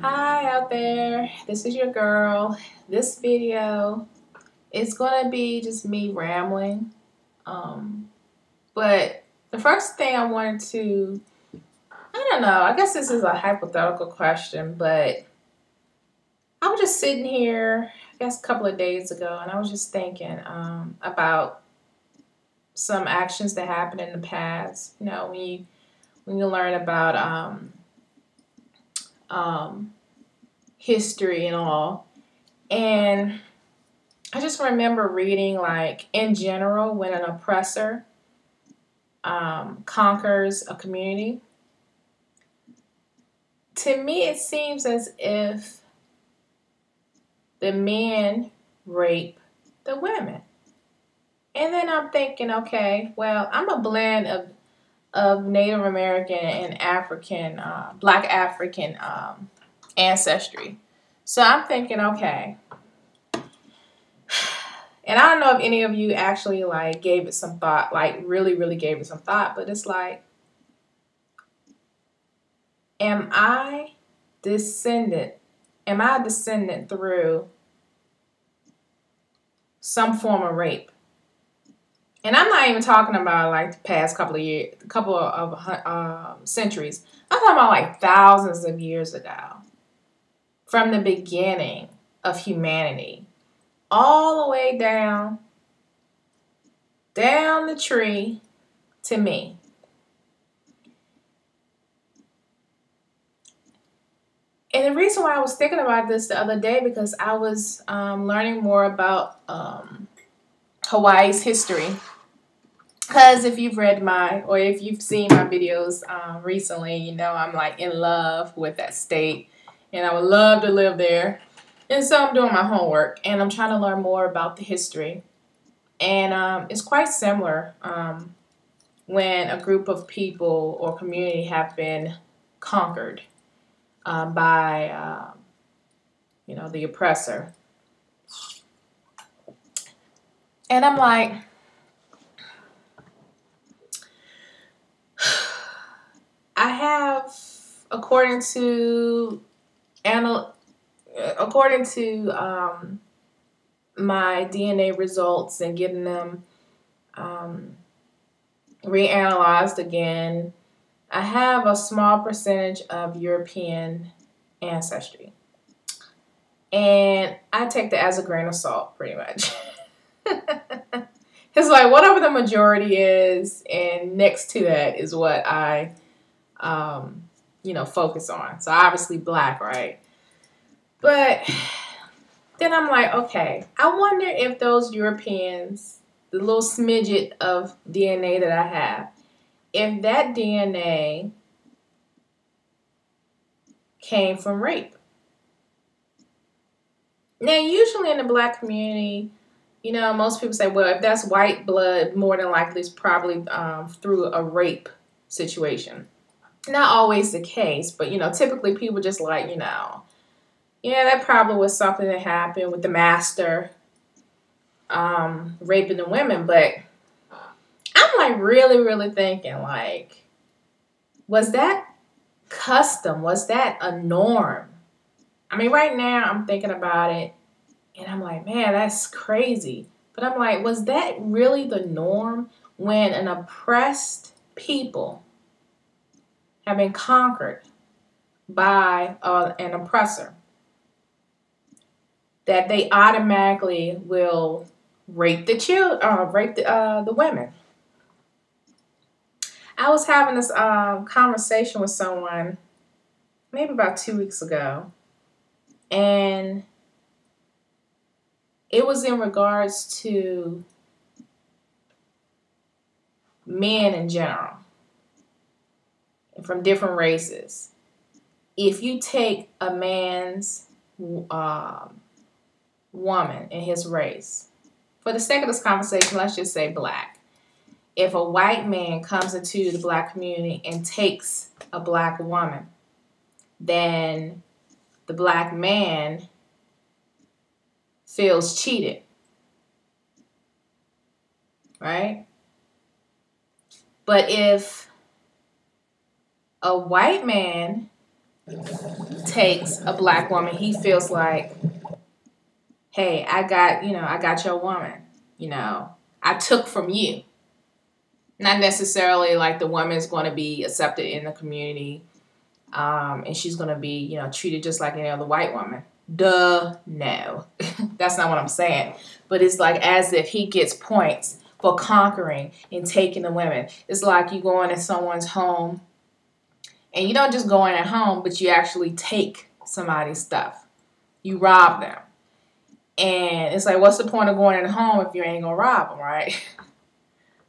Hi out there, this is your girl. This video is gonna be just me rambling. Um, but the first thing I wanted to, I don't know, I guess this is a hypothetical question, but I was just sitting here, I guess a couple of days ago, and I was just thinking about some actions that happened in the past. You know, when you learn about um, history and all. And I just remember reading, like, in general, when an oppressor conquers a community, to me it seems as if the men rape the women. And then I'm thinking, okay, well, I'm a blend of Native American and African, Black African ancestry. So I'm thinking, okay, and I don't know if any of you actually like gave it some thought, like really, really gave it some thought, but it's like, am I descendant? Am I a descendant through some form of rape? And I'm not even talking about like the past couple of years, couple of centuries. I'm talking about like thousands of years ago, from the beginning of humanity, all the way down the tree to me. And the reason why I was thinking about this the other day, because I was learning more about Hawaii's history. Because if you've read or if you've seen my videos recently, you know I'm like in love with that state. And I would love to live there. And so I'm doing my homework and I'm trying to learn more about the history. And it's quite similar when a group of people or community have been conquered by the oppressor. And I'm like, I have, according to my DNA results and getting them reanalyzed again, I have a small percentage of European ancestry. And I take that as a grain of salt, pretty much. It's like whatever the majority is, and next to that is what I, focus on. So obviously Black, right? But then I'm like, okay, I wonder if those Europeans, the little smidget of DNA that I have, if that DNA came from rape. Now, usually in the Black community, most people say, well, if that's white blood, more than likely it's probably through a rape situation. Not always the case, but, typically people just like, yeah, that probably was something that happened with the master raping the women. But I'm like really, really thinking, like, was that custom? Was that a norm? I mean, right now I'm thinking about it and I'm like, man, that's crazy. But I'm like, was that really the norm when an oppressed people have been conquered by an oppressor, that they automatically will rape the women? I was having this conversation with someone maybe about 2 weeks ago, and it was in regards to men in general from different races. If you take a man's woman in his race, for the sake of this conversation, let's just say Black. If a white man comes into the Black community and takes a Black woman, then the Black man feels cheated, right? But if a white man takes a black woman, he feels like, hey, I got your woman. I took from you. Not necessarily like the woman's going to be accepted in the community, and she's going to be, treated just like any other white woman. Duh, no. That's not what I'm saying. But it's like as if he gets points for conquering and taking the women. It's like you go into someone's home, and you don't just go in at home, but you actually take somebody's stuff. You rob them. And it's like, what's the point of going in home if you ain't going to rob them, right?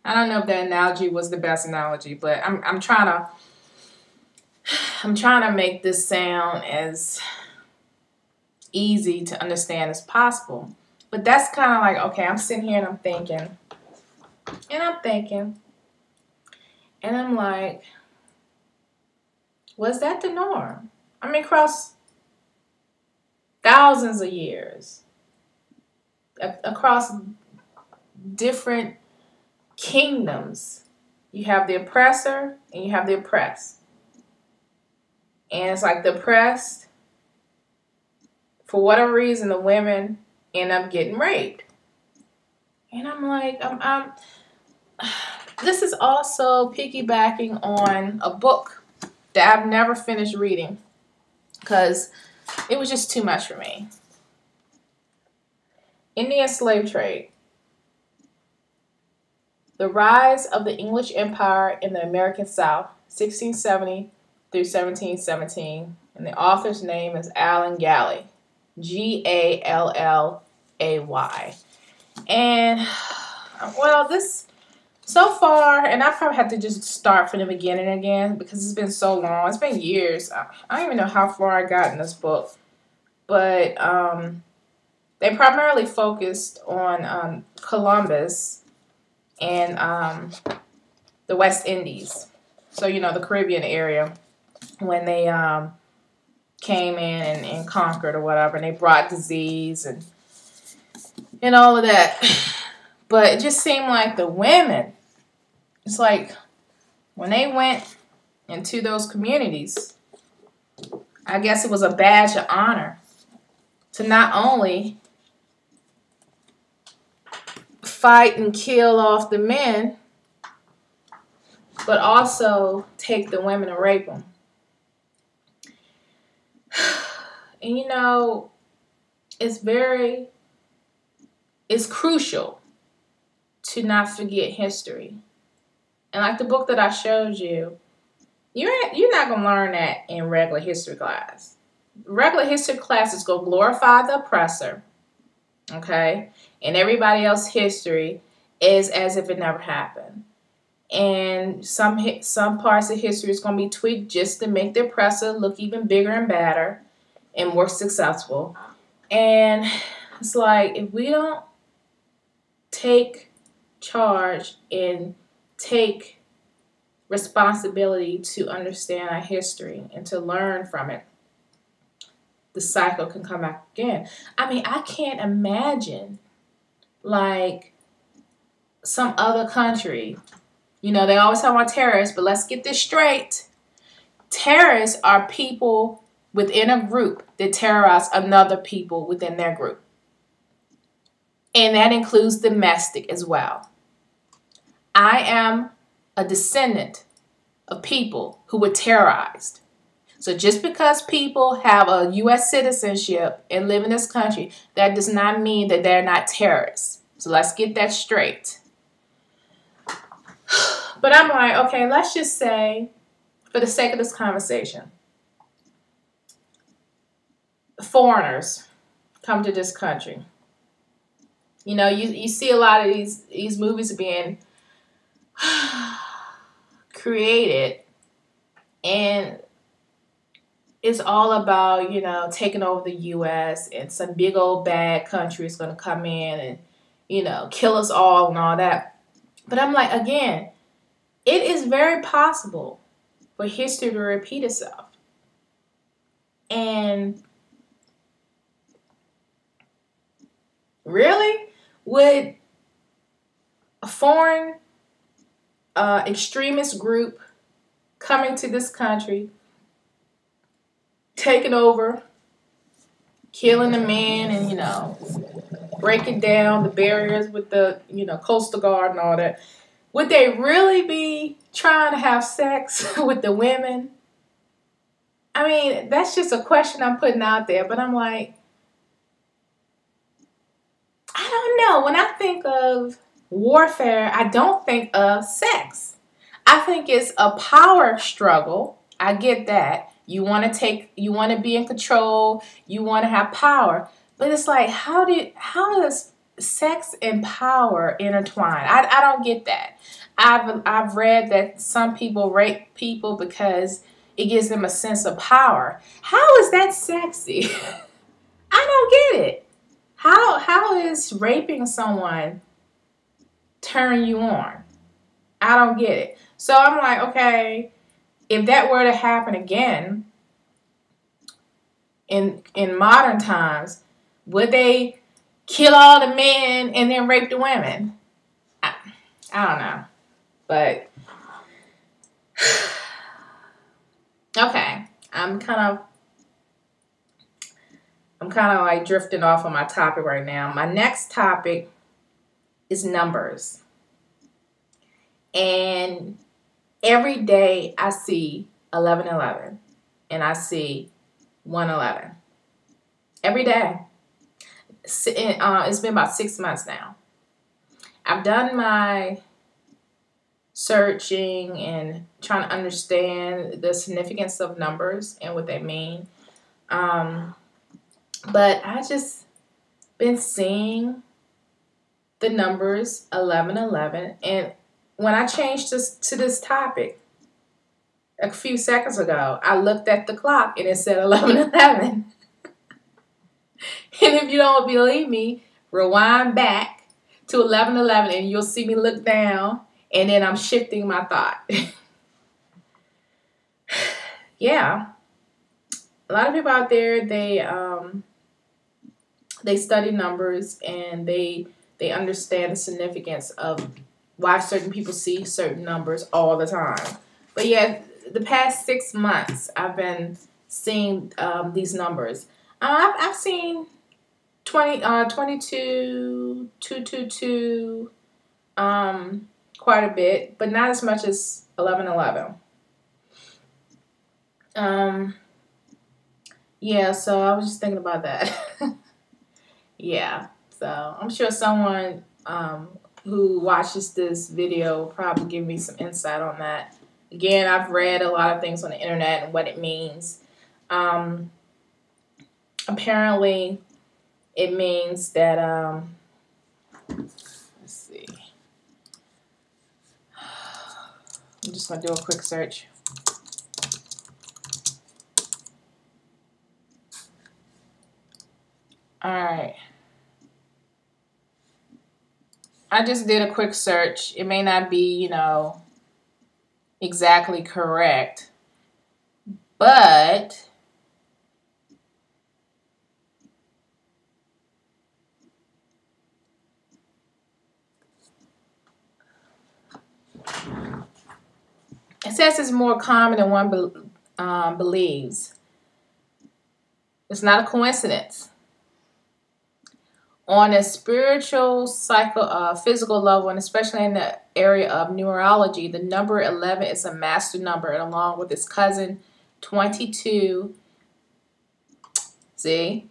I don't know if that analogy was the best analogy, but I'm trying to make this sound as easy to understand as possible. But that's kind of like, okay, I'm sitting here and I'm thinking, and I'm like, was that the norm? I mean, across thousands of years, across different kingdoms, you have the oppressor and you have the oppressed. And it's like the oppressed, for whatever reason, the women end up getting raped. And I'm like, this is also piggybacking on a book that I've never finished reading because it was just too much for me. Indian slave trade. The Rise of the English Empire in the American South, 1670 through 1717. And the author's name is Alan Galley. Gallay. And, well, this, so far, and I probably have to just start from the beginning again because it's been so long. It's been years. I don't even know how far I got in this book. But they primarily focused on Columbus and the West Indies. So, the Caribbean area when they came in and conquered or whatever. And they brought disease and all of that. But it just seemed like the women, it's like when they went into those communities, I guess it was a badge of honor to not only fight and kill off the men, but also take the women and rape them. And it's crucial to not forget history. And like the book that I showed you, you're not going to learn that in regular history class. Regular history class is going to glorify the oppressor, okay? And everybody else's history is as if it never happened. And some parts of history is going to be tweaked just to make the oppressor look even bigger and badder and more successful. And it's like, if we don't take charge and take responsibility to understand our history and to learn from it, the cycle can come back again. I mean, I can't imagine like some other country. They always talk about terrorists, but let's get this straight. Terrorists are people within a group that terrorize another people within their group. And that includes domestic as well. I am a descendant of people who were terrorized. So just because people have a U.S. citizenship and live in this country, that does not mean that they're not terrorists. So let's get that straight. But I'm like, okay, let's just say, for the sake of this conversation, foreigners come to this country. You see a lot of these movies being created, and it's all about, taking over the U.S. and some big old bad country is going to come in and, kill us all and all that. But I'm like, again, it is very possible for history to repeat itself. And really, would a foreign extremist group coming to this country taking over, killing the men, and breaking down the barriers with the coastal guard and all that. Would they really be trying to have sex with the women? I mean, that's just a question I'm putting out there, but I'm like, I don't know. When I think of warfare, I don't think of sex. I think it's a power struggle. I get that. You want to be in control, you want to have power. But it's like, how does sex and power intertwine? I don't get that. I've read that some people rape people because it gives them a sense of power. How is that sexy? I don't get it. How is raping someone turn you on? I don't get it. So I'm like, okay, if that were to happen again in modern times, would they kill all the men and then rape the women? I don't know. But okay, I'm kind of like drifting off on my topic right now. My next topic is numbers. And every day I see 1111 and I see 111. Every day. It's been about 6 months now. I've done my searching and trying to understand the significance of numbers and what they mean. But I just been seeing the numbers 1111, and when I changed to this topic a few seconds ago, I looked at the clock and it said 1111. And if you don't believe me, rewind back to 1111 and you'll see me look down, and then I'm shifting my thought. Yeah. A lot of people out there, they study numbers and they understand the significance of why certain people see certain numbers all the time. But yeah, the past 6 months, I've been seeing these numbers. I've seen 22, 222, quite a bit, but not as much as 1111. Yeah, so I was just thinking about that. Yeah, so I'm sure someone who watches this video will probably give me some insight on that. Again, I've read a lot of things on the internet and what it means. Apparently, it means that, let's see. I'm just going to do a quick search. All right. I just did a quick search. It may not be, exactly correct, but it says it's more common than one believes. It's not a coincidence. On a spiritual, physical level, and especially in the area of numerology, the number 11 is a master number, and along with its cousin 22, see,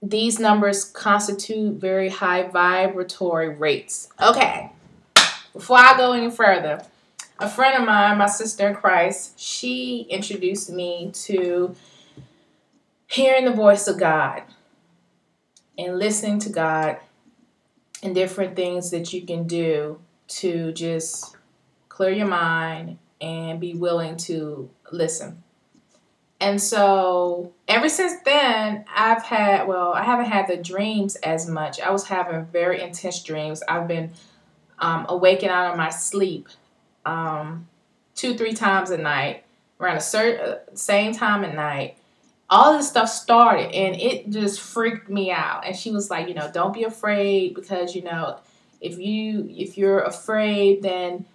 these numbers constitute very high vibratory rates. Okay, before I go any further, a friend of mine, my sister in Christ, she introduced me to hearing the voice of God and listening to God and different things that you can do to just clear your mind and be willing to listen. And so ever since then, I haven't had the dreams as much. I was having very intense dreams. I've been awaking out of my sleep 2-3 times a night, around a certain same time at night. All this stuff started, and it just freaked me out. And she was like, don't be afraid, because if you're afraid, then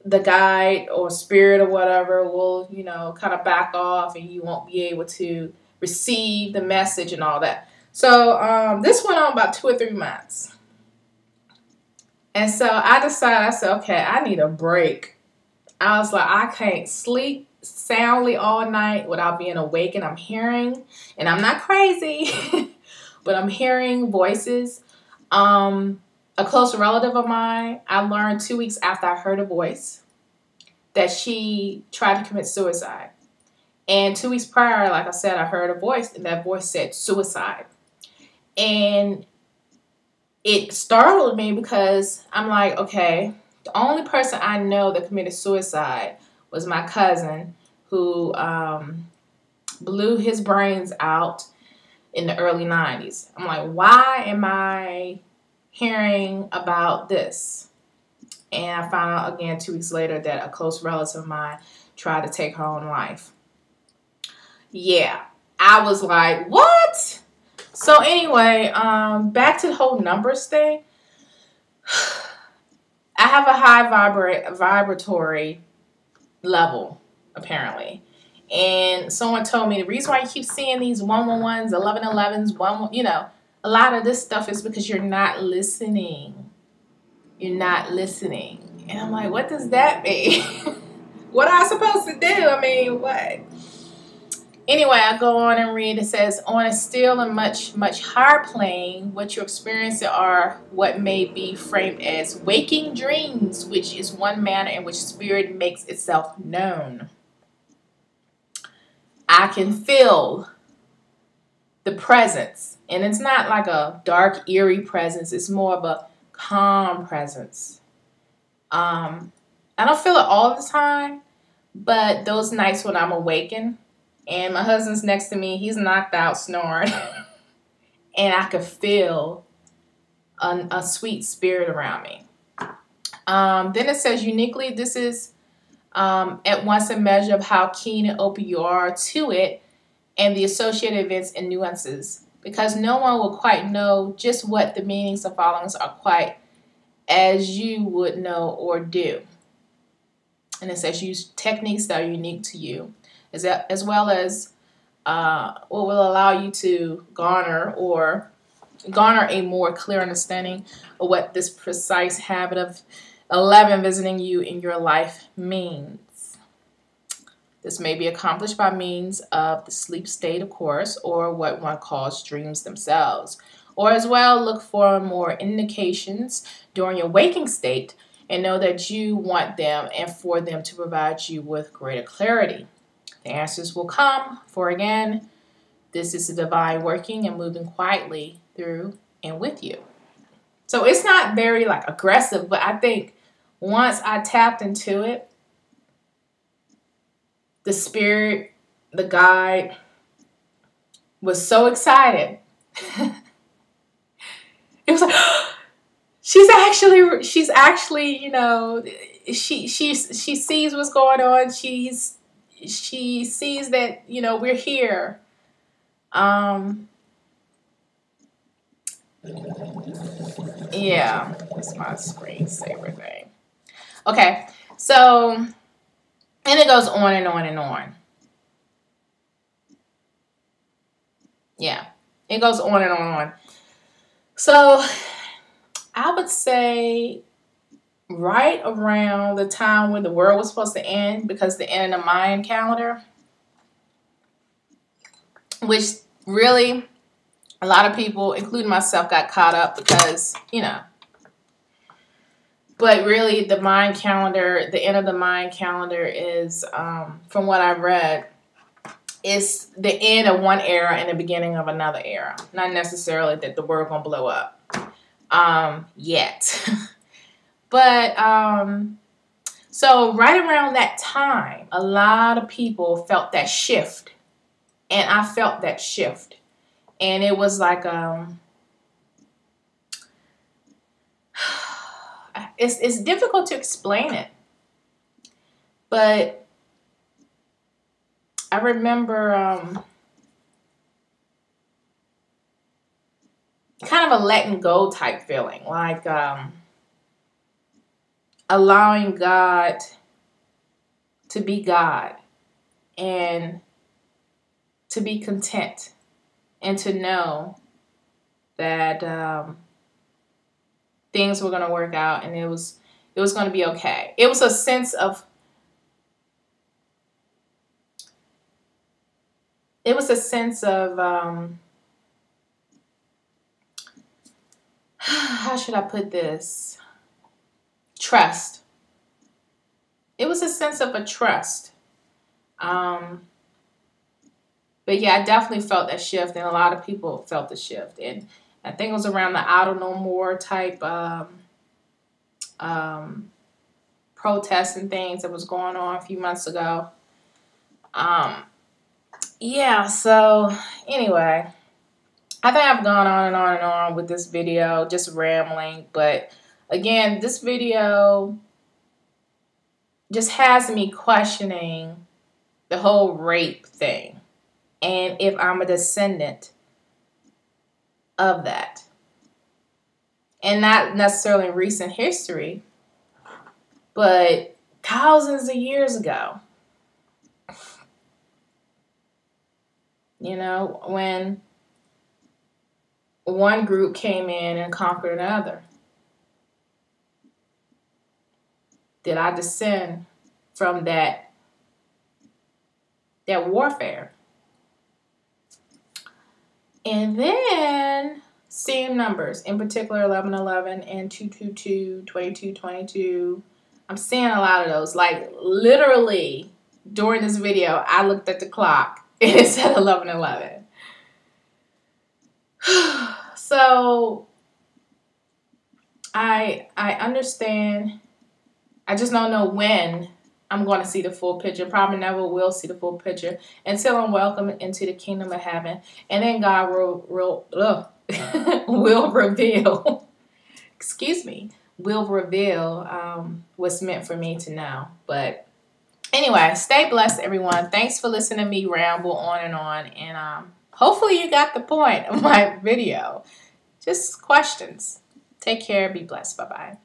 the guide or spirit or whatever will, you know, kind of back off and you won't be able to receive the message and all that. So this went on about 2 or 3 months. And so I decided, I said, okay, I need a break. I was like, I can't sleep soundly all night without being awake, and I'm hearing, and I'm not crazy, but I'm hearing voices. A close relative of mine, I learned 2 weeks after I heard a voice that she tried to commit suicide. And 2 weeks prior, like I said, I heard a voice, and that voice said suicide. And it startled me because I'm like, okay, the only person I know that committed suicide was my cousin who blew his brains out in the early 90s. I'm like, why am I hearing about this? And I found out again 2 weeks later that a close relative of mine tried to take her own life. Yeah, I was like, what? So anyway, back to the whole numbers thing. I have a high vibratory level, apparently. And someone told me the reason why you keep seeing these 111s, 1111s, you know, a lot of this stuff is because you're not listening. You're not listening. And I'm like, what does that mean? What am I supposed to do? I mean, what? Anyway, I go on and read. It says, on a still and much, much higher plane, what you're experiencing are what may be framed as waking dreams, which is one manner in which spirit makes itself known. I can feel the presence, and it's not like a dark, eerie presence. It's more of a calm presence. I don't feel it all the time, but those nights when I'm awakened, and my husband's next to me, he's knocked out snoring, and I could feel a sweet spirit around me. Then it says, uniquely, this is at once a measure of how keen and open you are to it and the associated events and nuances, because no one will quite know just what the meanings of followings are quite as you would know or do. And it says, use techniques that are unique to you, as well as what will allow you to garner a more clear understanding of what this precise habit of 11 visiting you in your life means. This may be accomplished by means of the sleep state, of course, or what one calls dreams themselves. Or as well, look for more indications during your waking state and know that you want them and for them to provide you with greater clarity. The answers will come, for again, this is the divine working and moving quietly through and with you. So it's not very like aggressive, but I think once I tapped into it, the spirit, the guide was so excited. It was like, she's actually, you know, she sees what's going on. She sees that, you know, we're here. Yeah, that's my screensaver thing. Okay, so, and it goes on and on and on. Yeah, it goes on and on and on. So, I would say right around the time when the world was supposed to end, because the end of the Mayan calendar, which really a lot of people, including myself, got caught up because, you know, but really the Mayan calendar, the end of the Mayan calendar is, from what I've read, it's the end of one era and the beginning of another era. Not necessarily that the world gonna blow up yet. But so right around that time, a lot of people felt that shift. And I felt that shift. And it was like it's difficult to explain it. But I remember kind of a letting go type feeling, like allowing God to be God and to be content and to know that things were going to work out and it was going to be okay. It was a sense of how should I put this? Trust. It was a sense of a trust. But yeah, I definitely felt that shift, and a lot of people felt the shift. And I think it was around the I don't know more type protests and things that was going on a few months ago. Yeah, so anyway, I think I've gone on and on and on with this video, just rambling. But again, this video just has me questioning the whole rape thing. And if I'm a descendant of that. And not necessarily in recent history, but thousands of years ago. You know, when one group came in and conquered another. Did I descend from that warfare? And then seeing numbers, in particular 1111 and 222, 2222. I'm seeing a lot of those. Like literally during this video, I looked at the clock and it said 1111. So I understand. I just don't know when I'm going to see the full picture. Probably never will see the full picture until I'm welcomed into the kingdom of heaven. And then God will reveal, will reveal what's meant for me to know. But anyway, stay blessed, everyone. Thanks for listening to me ramble on. And hopefully you got the point of my video. Just questions. Take care. Be blessed. Bye-bye.